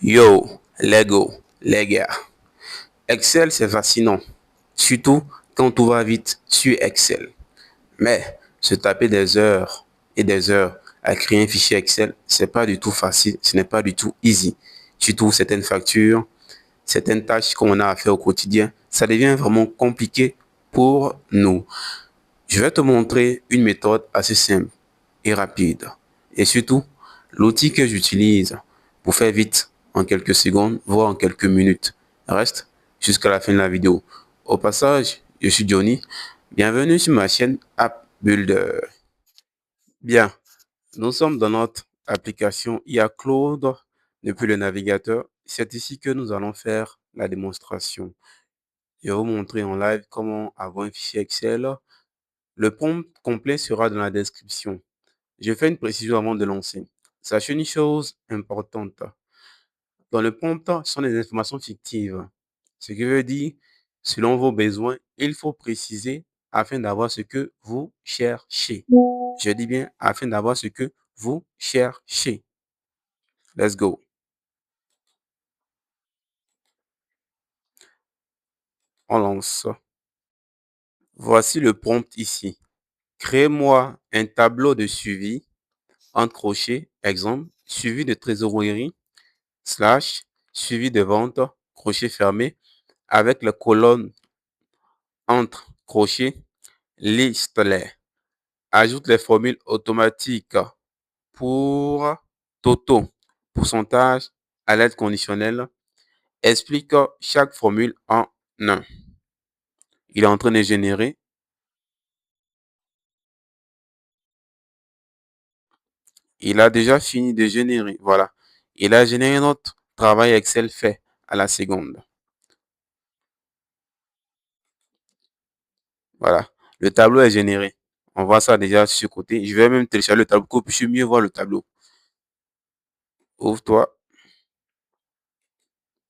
Yo, Lego, les gars. Excel, c'est fascinant. Surtout quand tout va vite sur Excel. Mais se taper des heures et des heures à créer un fichier Excel, c'est pas du tout facile, ce n'est pas du tout easy. Surtout certaines factures, certaines tâches qu'on a à faire au quotidien, ça devient vraiment compliqué pour nous. Je vais te montrer une méthode assez simple et rapide. Et surtout, l'outil que j'utilise pour faire vite en quelques secondes, voire en quelques minutes. Reste jusqu'à la fin de la vidéo. Au passage, je suis Johnny. Bienvenue sur ma chaîne App Builder. Bien, nous sommes dans notre application IA Cloud depuis le navigateur. C'est ici que nous allons faire la démonstration. Je vais vous montrer en live comment avoir un fichier Excel. Le prompt complet sera dans la description. Je fais une précision avant de lancer. Sachez une chose importante. Dans le prompt, ce sont des informations fictives. Ce qui veut dire, selon vos besoins, il faut préciser afin d'avoir ce que vous cherchez. Je dis bien afin d'avoir ce que vous cherchez. Let's go. On lance. Voici le prompt ici. Créez-moi un tableau de suivi, entre crochets, exemple, suivi de trésorerie, slash, suivi de vente, crochet fermé, avec la colonne entre crochets, liste-les. Ajoute les formules automatiques pour Toto, pourcentage, à l'aide conditionnelle. Explique chaque formule en un. Il est en train de générer. Il a déjà fini de générer. Voilà. Il a généré notre travail Excel fait à la seconde. Voilà. Le tableau est généré. On voit ça déjà sur ce côté. Je vais même télécharger le tableau pour que je puisse mieux voir le tableau. Ouvre-toi.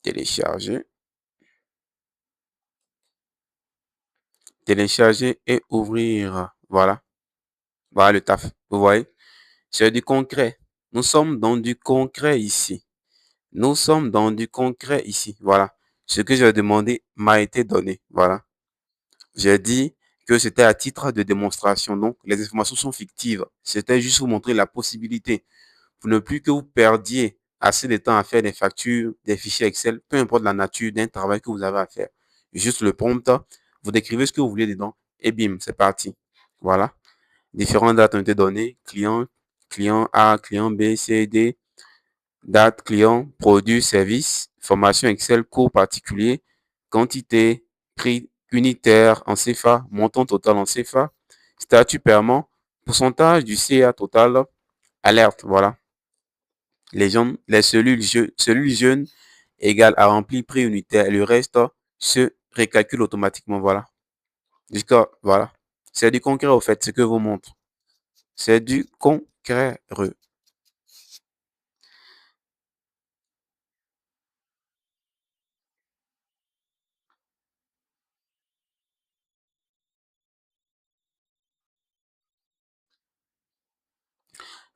Télécharger. Télécharger et ouvrir. Voilà. Voilà le taf. Vous voyez? C'est du concret. Nous sommes dans du concret ici. Nous sommes dans du concret ici. Voilà. Ce que j'ai demandé m'a été donné. Voilà. J'ai dit que c'était à titre de démonstration. Donc, les informations sont fictives. C'était juste vous montrer la possibilité pour ne plus que vous perdiez assez de temps à faire des factures, des fichiers Excel, peu importe la nature d'un travail que vous avez à faire. Juste le prompt, vous décrivez ce que vous voulez dedans et bim, c'est parti. Voilà. Différentes dates ont été données. Client A, client B, C, D. Date, client, produit, service, formation Excel, cours particulier, quantité, prix unitaire en CFA, montant total en CFA, statut paiement, pourcentage du CA total, alerte, voilà. Les cellules jeunes égale à remplir prix unitaire. Et le reste se récalcule automatiquement, voilà. Jusqu'à, voilà. C'est du concret au fait, ce que vous montre. C'est du concret.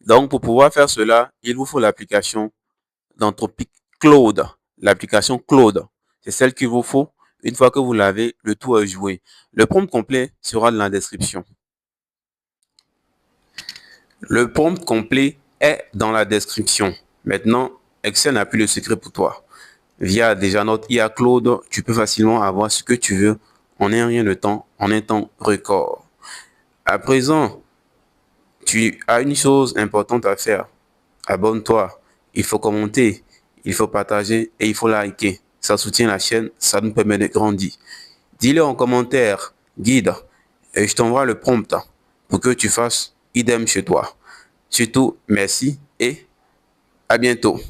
Donc, pour pouvoir faire cela, il vous faut l'application d'Anthropic Claude. L'application Claude, c'est celle qu'il vous faut. Une fois que vous l'avez, le tout est joué. Le prompt complet sera dans la description. Le prompt complet est dans la description. Maintenant, Excel n'a plus le secret pour toi. Via déjà notre IA Claude, tu peux facilement avoir ce que tu veux en un rien de temps, en un temps record. À présent, tu as une chose importante à faire. Abonne-toi. Il faut commenter, il faut partager et il faut liker. Ça soutient la chaîne, ça nous permet de grandir. Dis-le en commentaire, guide, et je t'envoie le prompt pour que tu fasses idem chez toi. Surtout, merci et à bientôt.